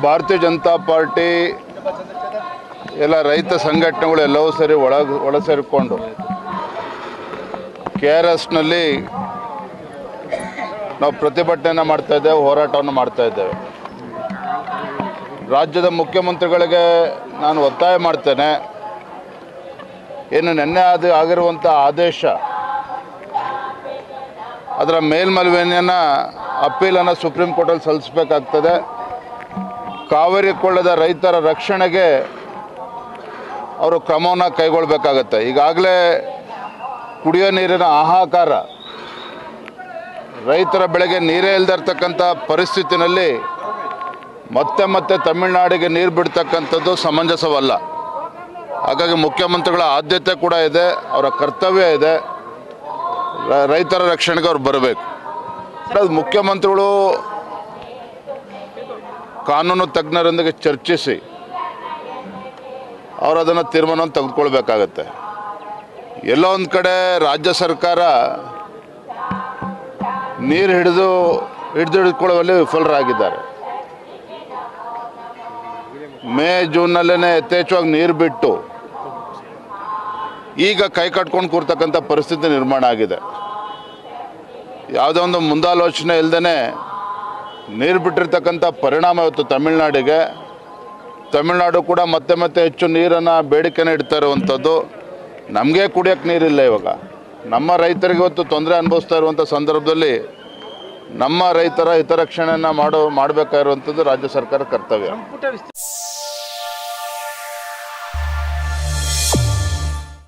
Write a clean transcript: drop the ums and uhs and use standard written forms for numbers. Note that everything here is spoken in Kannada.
ಭಾರತೀಯ ಜನತಾ ಪಾರ್ಟಿ ಎಲ್ಲ ರೈತ ಸಂಘಟನೆಗಳು ಎಲ್ಲವೂ ಸರಿ ಒಳ ಸೇರಿಕೊಂಡು KRSನಲ್ಲಿ ನಾವು ಪ್ರತಿಭಟನೆಯನ್ನು ಮಾಡ್ತಾಯಿದ್ದೇವೆ, ಹೋರಾಟವನ್ನು ಮಾಡ್ತಾಯಿದ್ದೇವೆ. ರಾಜ್ಯದ ಮುಖ್ಯಮಂತ್ರಿಗಳಿಗೆ ನಾನು ಒತ್ತಾಯ ಮಾಡ್ತೇನೆ, ಏನು ನಿನ್ನೆ ಆಗಿರುವಂಥ ಆದೇಶ ಅದರ ಮೇಲ್ಮನವಿಯನ್ನು ಅಪೀಲನ್ನು ಸುಪ್ರೀಂ ಕೋರ್ಟಲ್ಲಿ ಸಲ್ಲಿಸಬೇಕಾಗ್ತದೆ. ಕಾವೇರಿ ಕೊಳ್ಳದ ರೈತರ ರಕ್ಷಣೆಗೆ ಅವರು ಕ್ರಮವನ್ನು ಕೈಗೊಳ್ಳಬೇಕಾಗತ್ತೆ. ಈಗಾಗಲೇ ಕುಡಿಯೋ ನೀರಿನ ಹಾಹಾಕಾರ, ರೈತರ ಬೆಳೆಗೆ ನೀರೇ ಇಲ್ಲದಿರ್ತಕ್ಕಂಥ ಪರಿಸ್ಥಿತಿನಲ್ಲಿ ಮತ್ತೆ ತಮಿಳುನಾಡಿಗೆ ನೀರು ಬಿಡ್ತಕ್ಕಂಥದ್ದು ಸಮಂಜಸವಲ್ಲ. ಹಾಗಾಗಿ ಮುಖ್ಯಮಂತ್ರಿಗಳ ಆದ್ಯತೆ ಕೂಡ ಇದೆ, ಅವರ ಕರ್ತವ್ಯ ಇದೆ, ರೈತರ ರಕ್ಷಣೆಗೆ ಅವ್ರು ಬರಬೇಕು. ಮುಖ್ಯಮಂತ್ರಿಗಳು ಕಾನೂನು ತಜ್ಞರೊಂದಿಗೆ ಚರ್ಚಿಸಿ ಅವರು ಅದನ್ನು ತೀರ್ಮಾನವನ್ನು ತೆಗೆದುಕೊಳ್ಬೇಕಾಗತ್ತೆ. ಎಲ್ಲೋ ಒಂದು ಕಡೆ ರಾಜ್ಯ ಸರ್ಕಾರ ನೀರು ಹಿಡಿದುಕೊಳ್ಳುವಲ್ಲಿ ವಿಫಲರಾಗಿದ್ದಾರೆ. ಮೇ ಜೂನ್ನಲ್ಲೇ ಯಥೇಚ್ಛವಾಗಿ ನೀರು ಬಿಟ್ಟು ಈಗ ಕೈ ಕಟ್ಕೊಂಡು ಕೂರ್ತಕ್ಕಂಥ ಪರಿಸ್ಥಿತಿ ನಿರ್ಮಾಣ ಆಗಿದೆ. ಯಾವುದೋ ಒಂದು ಮುಂದಾಲೋಚನೆ ಇಲ್ಲದೇ ನೀರು ಬಿಟ್ಟಿರ್ತಕ್ಕಂಥ ಪರಿಣಾಮ ಇವತ್ತು ತಮಿಳುನಾಡು ಕೂಡ ಮತ್ತೆ ಹೆಚ್ಚು ನೀರನ್ನು ಬೇಡಿಕೆನ ಇಡ್ತಾ ಇರುವಂಥದ್ದು. ನಮಗೆ ಕುಡಿಯೋಕ್ಕೆ ನೀರಿಲ್ಲ. ಇವಾಗ ನಮ್ಮ ರೈತರಿಗೆ ಇವತ್ತು ತೊಂದರೆ ಅನುಭವಿಸ್ತಾ ಇರುವಂಥ ಸಂದರ್ಭದಲ್ಲಿ ನಮ್ಮ ರೈತರ ಹಿತರಕ್ಷಣೆಯನ್ನು ಮಾಡಬೇಕಾಗಿರುವಂಥದ್ದು ರಾಜ್ಯ ಸರ್ಕಾರ ಕರ್ತವ್ಯ.